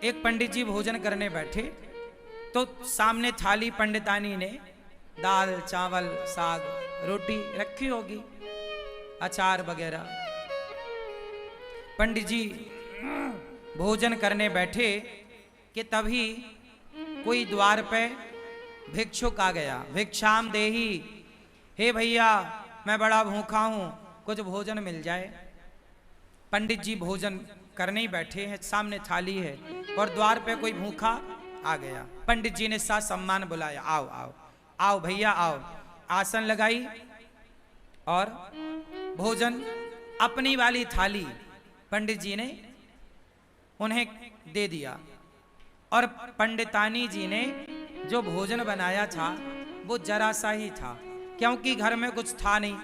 एक पंडित जी भोजन करने बैठे तो सामने थाली पंडितानी ने दाल चावल साग रोटी रखी होगी, अचार वगैरह। पंडित जी भोजन करने बैठे कि तभी कोई द्वार पे भिक्षुक आ गया। भिक्षाम देही, हे भैया मैं बड़ा भूखा हूं, कुछ भोजन मिल जाए। पंडित जी भोजन करने ही बैठे हैं, सामने थाली है और द्वार पे कोई भूखा आ गया। पंडित जी ने साथ सम्मान बुलाया, आओ आओ आओ भैया आओ। आसन लगाई और भोजन अपनी वाली थाली पंडित जी ने उन्हें दे दिया। और पंडितानी जी ने जो भोजन बनाया था वो जरा सा ही था, क्योंकि घर में कुछ था नहीं,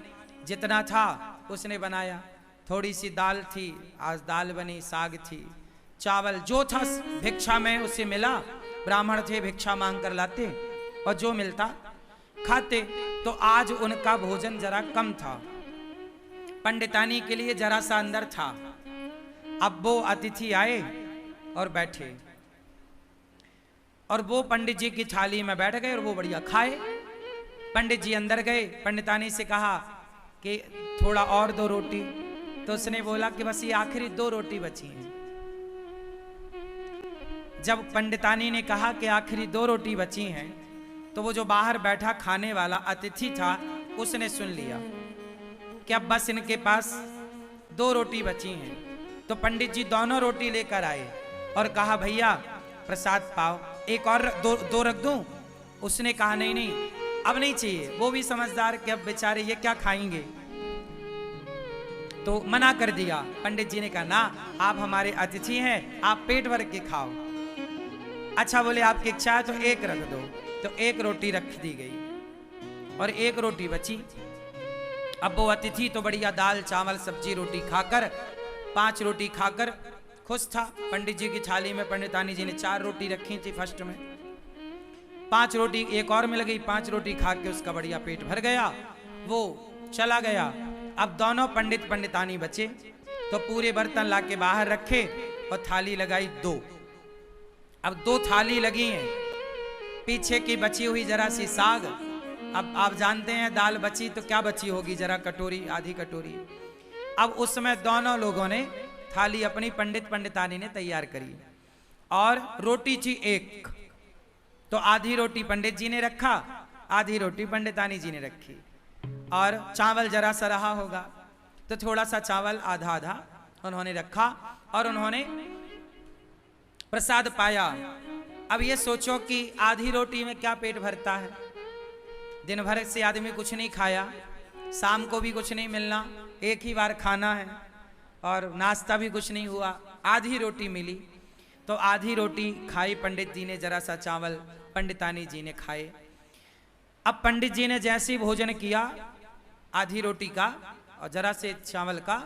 जितना था उसने बनाया। थोड़ी सी दाल थी, आज दाल बनी, साग थी, चावल जो था भिक्षा में उसे मिला। ब्राह्मण थे, भिक्षा मांग कर लाते और जो मिलता खाते। तो आज उनका भोजन जरा कम था, पंडितानी के लिए जरा सा अंदर था। अब वो अतिथि आए और बैठे और वो पंडित जी की थाली में बैठ गए और वो बढ़िया खाए। पंडित जी अंदर गए, पंडितानी से कहा कि थोड़ा और दो रोटी। तो उसने बोला कि बस ये आखिरी 2 रोटी बची हैं। जब पंडितानी ने कहा कि आखिरी 2 रोटी बची हैं, तो वो जो बाहर बैठा खाने वाला अतिथि था उसने सुन लिया कि अब बस इनके पास 2 रोटी बची हैं। तो पंडित जी दोनों रोटी लेकर आए और कहा भैया प्रसाद पाओ, एक और दो रख दूं। उसने कहा नहीं नहीं अब नहीं चाहिए। वो भी समझदार कि अब बेचारे ये क्या खाएंगे, तो मना कर दिया। पंडित जी ने कहा ना, आप हमारे अतिथि हैं, आप पेट भर के खाओ। अच्छा बोले आपकी इच्छा है तो एक रख दो। तो एक रोटी रख दी गई और एक रोटी बची। अब वो अतिथि तो बढ़िया दाल चावल सब्जी रोटी खाकर 5 रोटी खाकर खुश था। पंडित जी की थाली में पंडितानी जी ने 4 रोटी रखी थी फर्स्ट में, 5 रोटी एक और मिल गई। 5 रोटी खा के उसका बढ़िया पेट भर गया, वो चला गया। अब दोनों पंडित पंडितानी बचे तो पूरे बर्तन लाके बाहर रखे और थाली लगाई 2। अब 2 थाली लगी हैं, पीछे की बची हुई जरा सी साग। अब आप जानते हैं दाल बची तो क्या बची होगी, जरा कटोरी आधी कटोरी। अब उसमें दोनों लोगों ने थाली अपनी पंडित पंडितानी ने तैयार करी और रोटी थी 1। तो आधी रोटी पंडित जी ने रखा, आधी रोटी पंडितानी जी ने रखी। और चावल जरा सा रहा होगा तो थोड़ा सा चावल आधा आधा उन्होंने रखा और उन्होंने प्रसाद पाया। अब ये सोचो कि आधी रोटी में क्या पेट भरता है। दिन भर से आदमी कुछ नहीं खाया, शाम को भी कुछ नहीं मिलना, एक ही बार खाना है और नाश्ता भी कुछ नहीं हुआ। आधी रोटी मिली तो आधी रोटी खाई पंडित जी ने, जरा सा चावल पंडितानी जी ने खाए। अब पंडित जी ने जैसे ही भोजन किया आधी रोटी का और जरा से चावल का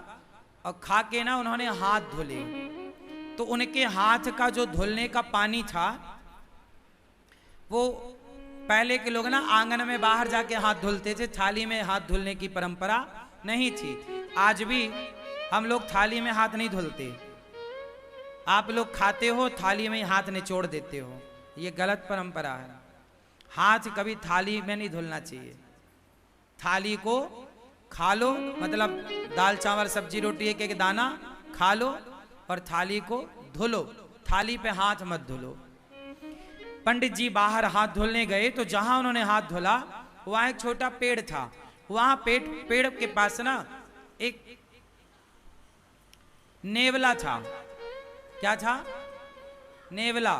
और खा के ना उन्होंने हाथ धुले। तो उनके हाथ का जो धुलने का पानी था वो पहले के लोग ना आंगन में बाहर जाके हाथ धुलते थे, थाली में हाथ धुलने की परंपरा नहीं थी। आज भी हम लोग थाली में हाथ नहीं धुलते, आप लोग खाते हो थाली में हाथ निचोड़ देते हो, ये गलत परंपरा है। हाथ कभी थाली में नहीं धुलना चाहिए। थाली को खा लो, मतलब दाल चावल सब्जी रोटी एक एक दाना खा लो और थाली को धुलो, थाली पे हाथ मत धुलो। पंडित जी बाहर हाथ धुलने गए तो जहां उन्होंने हाथ धुला वहां एक छोटा पेड़ था। वहां पेड़ के पास ना एक नेवला था। क्या था? नेवला।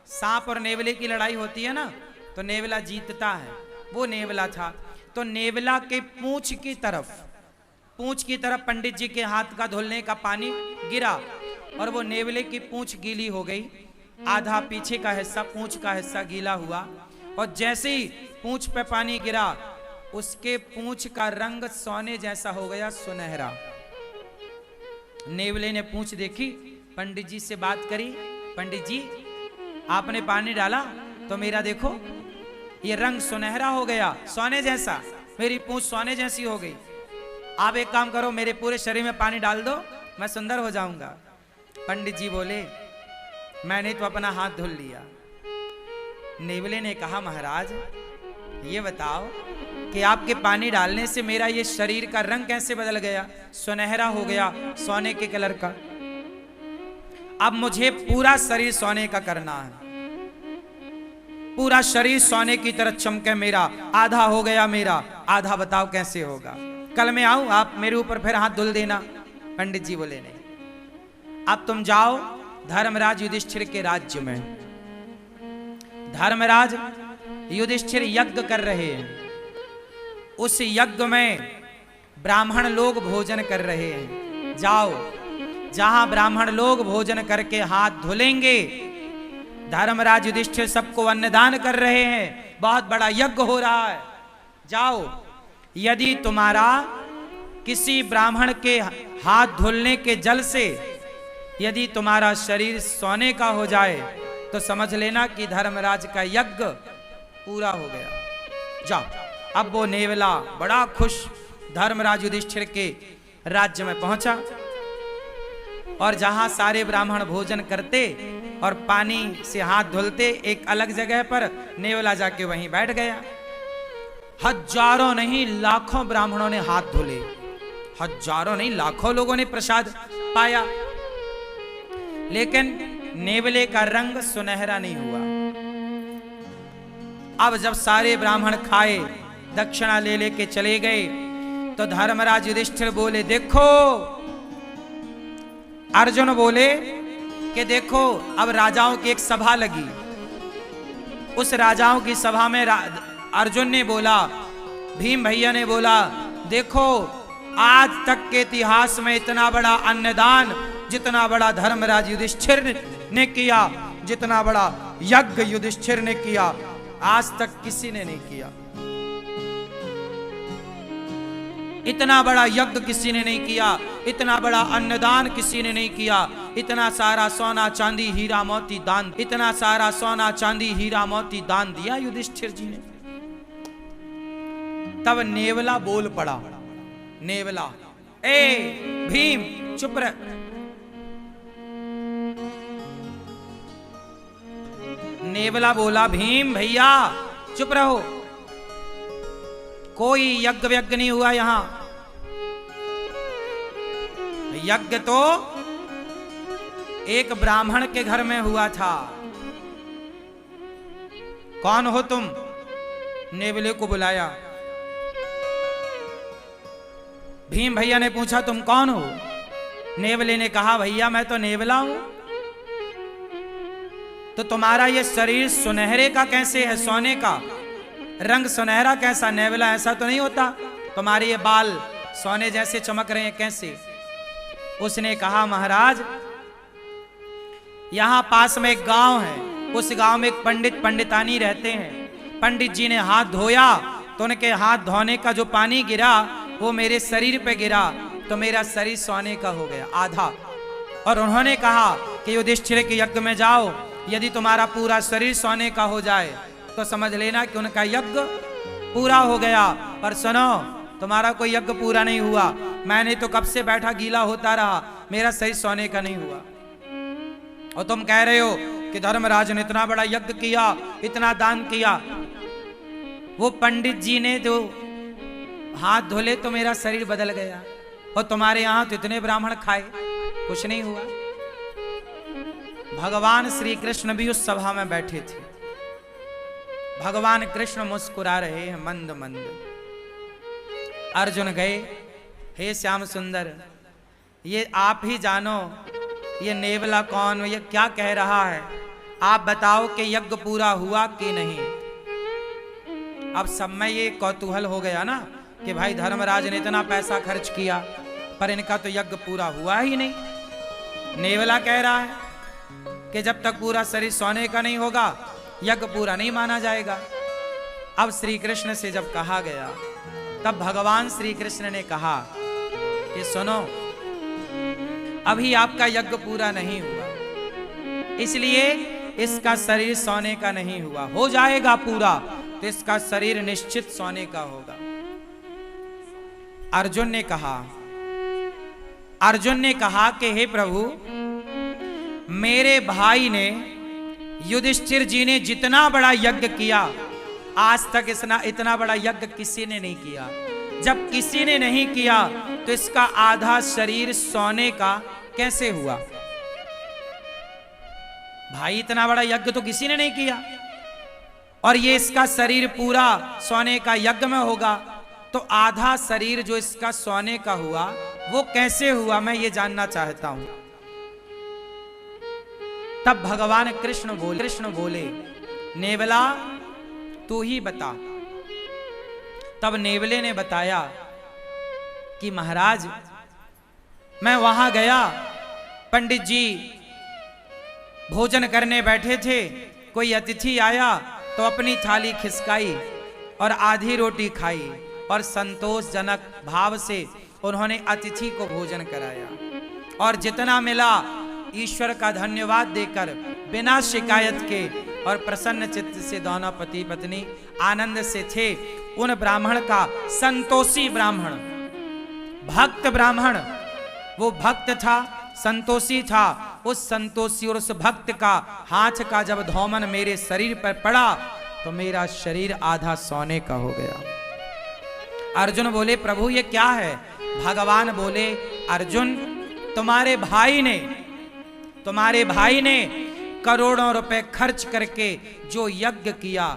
सांप और नेवले की लड़ाई होती है ना, तो नेवला जीतता है, वो नेवला था। तो नेवला के पूंछ की तरफ पंडित जी के हाथ का धुलने का पानी गिरा और वो नेवले की पूंछ गीली हो गई। आधा पीछे का हिस्सा, पूंछ का हिस्सा गीला हुआ और जैसे ही पूंछ पे पानी गिरा उसके पूंछ का रंग सोने जैसा हो गया, सुनहरा। नेवले ने पूंछ देखी, पंडित जी से बात करी, पंडित जी आपने पानी डाला तो मेरा देखो ये रंग सुनहरा हो गया, सोने जैसा, मेरी पूंछ सोने जैसी हो गई। आप एक काम करो, मेरे पूरे शरीर में पानी डाल दो, मैं सुंदर हो जाऊंगा। पंडित जी बोले मैंने तो अपना हाथ धुल लिया। नेवले ने कहा महाराज ये बताओ कि आपके पानी डालने से मेरा ये शरीर का रंग कैसे बदल गया, सुनहरा हो गया, सोने के कलर का। अब मुझे पूरा शरीर सोने का करना है, पूरा शरीर सोने की तरह चमके मेरा। आधा हो गया मेरा, आधा बताओ कैसे होगा। कल मैं आऊं, आप मेरे ऊपर फिर हाथ धुल देना। पंडित जी बोले नहीं, अब तुम जाओ धर्मराज युधिष्ठिर के राज्य में। धर्मराज युधिष्ठिर यज्ञ कर रहे हैं, उस यज्ञ में ब्राह्मण लोग भोजन कर रहे हैं। जाओ, जहां ब्राह्मण लोग भोजन करके हाथ धुलेंगे, धर्मराज युधिष्ठिर सबको अन्नदान कर रहे हैं, बहुत बड़ा यज्ञ हो रहा है। जाओ, यदि तुम्हारा किसी ब्राह्मण के हाथ धुलने के जल से यदि तुम्हारा शरीर सोने का हो जाए तो समझ लेना कि धर्मराज का यज्ञ पूरा हो गया। जाओ। अब वो नेवला बड़ा खुश धर्मराज युधिष्ठिर के राज्य में पहुंचा, और जहां सारे ब्राह्मण भोजन करते और पानी से हाथ धुलते, एक अलग जगह पर नेवला जाके वहीं बैठ गया। हजारों नहीं लाखों ब्राह्मणों ने हाथ धुले, हजारों नहीं लाखों लोगों ने प्रसाद पाया, लेकिन नेवले का रंग सुनहरा नहीं हुआ। अब जब सारे ब्राह्मण खाए, दक्षिणा ले लेके चले गए, तो धर्मराज युधिष्ठिर बोले देखो, अर्जुन बोले कि देखो अब राजाओं की एक सभा लगी। उस राजाओं की सभा में अर्जुन ने बोला, भीम भैया ने बोला, देखो आज तक के इतिहास में इतना बड़ा अन्नदान जितना बड़ा धर्मराज युधिष्ठिर ने किया, जितना बड़ा यज्ञ युधिष्ठिर ने किया, आज तक किसी ने नहीं किया। इतना बड़ा यज्ञ किसी ने नहीं किया, इतना बड़ा अन्नदान किसी ने नहीं किया, इतना सारा सोना चांदी हीरा मोती दान, इतना सारा सोना चांदी हीरा मोती दान दिया युधिष्ठिर जी ने। तब नेवला बोल पड़ा, नेवला, ए भीम चुप रह। नेवला बोला, भीम भैया चुप रहो, कोई यज्ञ व्यज्ञ नहीं हुआ यहां। यज्ञ तो एक ब्राह्मण के घर में हुआ था। कौन हो तुम? नेवले को बुलाया। भीम भैया ने पूछा तुम कौन हो? नेवले ने कहा भैया मैं तो नेवला हूं। तो तुम्हारा ये शरीर सुनहरे का कैसे है, सोने का रंग सुनहरा कैसा? नेवला ऐसा तो नहीं होता, तुम्हारे ये बाल सोने जैसे चमक रहे हैं कैसे? उसने कहा महाराज यहां पास में एक गांव है, उस गांव में एक पंडित पंडितानी रहते हैं। पंडित जी ने हाथ धोया तो उनके हाथ धोने का जो पानी गिरा वो मेरे शरीर पे गिरा, तो मेरा शरीर सोने का हो गया आधा। और उन्होंने कहा कि युधिष्ठिर के यज्ञ में जाओ, यदि तुम्हारा पूरा शरीर सोने का हो जाए तो समझ लेना कि उनका यज्ञ पूरा हो गया। और सुनो, तुम्हारा कोई यज्ञ पूरा नहीं हुआ, मैंने तो कब से बैठा गीला होता रहा, मेरा शरीर सोने का नहीं हुआ। और तुम कह रहे हो कि धर्मराज ने इतना बड़ा यज्ञ किया, इतना दान किया। वो पंडित जी ने जो हाथ धोले तो मेरा शरीर बदल गया, और तुम्हारे यहां तो इतने ब्राह्मण खाए, कुछ नहीं हुआ। भगवान श्री कृष्ण भी उस सभा में बैठे थे। भगवान कृष्ण मुस्कुरा रहे हैं मंद मंद। अर्जुन गए, हे श्याम सुंदर, ये आप ही जानो ये नेवला कौन, ये क्या कह रहा है, आप बताओ कि यज्ञ पूरा हुआ कि नहीं। अब सब में ये कौतूहल हो गया ना कि भाई धर्मराज ने इतना पैसा खर्च किया पर इनका तो यज्ञ पूरा हुआ ही नहीं। नेवला कह रहा है कि जब तक पूरा शरीर सोने का नहीं होगा यज्ञ पूरा नहीं माना जाएगा। अब श्री कृष्ण से जब कहा गया तब भगवान श्री कृष्ण ने कहा कि सुनो, अभी आपका यज्ञ पूरा नहीं हुआ, इसलिए इसका शरीर सोने का नहीं हुआ। हो जाएगा पूरा तो इसका शरीर निश्चित सोने का होगा। अर्जुन ने कहा कि हे प्रभु, मेरे भाई ने, युधिष्ठिर जी ने जितना बड़ा यज्ञ किया, आज तक इतना बड़ा यज्ञ किसी ने नहीं किया। जब किसी ने नहीं किया तो इसका आधा शरीर सोने का कैसे हुआ? भाई इतना बड़ा यज्ञ तो किसी ने नहीं किया, और ये इसका शरीर पूरा सोने का यज्ञ में होगा, तो आधा शरीर जो इसका सोने का हुआ वो कैसे हुआ, मैं ये जानना चाहता हूं। तब भगवान कृष्ण बोले नेवला तू ही बता। तब नेवले ने बताया कि महाराज मैं वहां गया, पंडित जी भोजन करने बैठे थे, कोई अतिथि आया तो अपनी थाली खिसकाई और आधी रोटी खाई और संतोषजनक भाव से उन्होंने अतिथि को भोजन कराया, और जितना मिला ईश्वर का धन्यवाद देकर बिना शिकायत के और प्रसन्न चित्त से दोनों पति पत्नी आनंद से थे। उन ब्राह्मण का, संतोषी ब्राह्मण, भक्त ब्राह्मण, वो भक्त था, संतोषी था, उस संतोषी और उस भक्त का हाथ का जब धौमन मेरे शरीर पर पड़ा तो मेरा शरीर आधा सोने का हो गया। अर्जुन बोले प्रभु ये क्या है? भगवान बोले अर्जुन तुम्हारे भाई ने करोड़ों रुपए खर्च करके जो यज्ञ किया,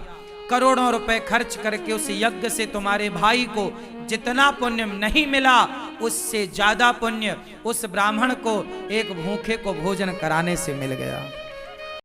करोड़ों रुपए खर्च करके उस यज्ञ से तुम्हारे भाई को जितना पुण्य नहीं मिला उससे ज्यादा पुण्य उस ब्राह्मण को एक भूखे को भोजन कराने से मिल गया।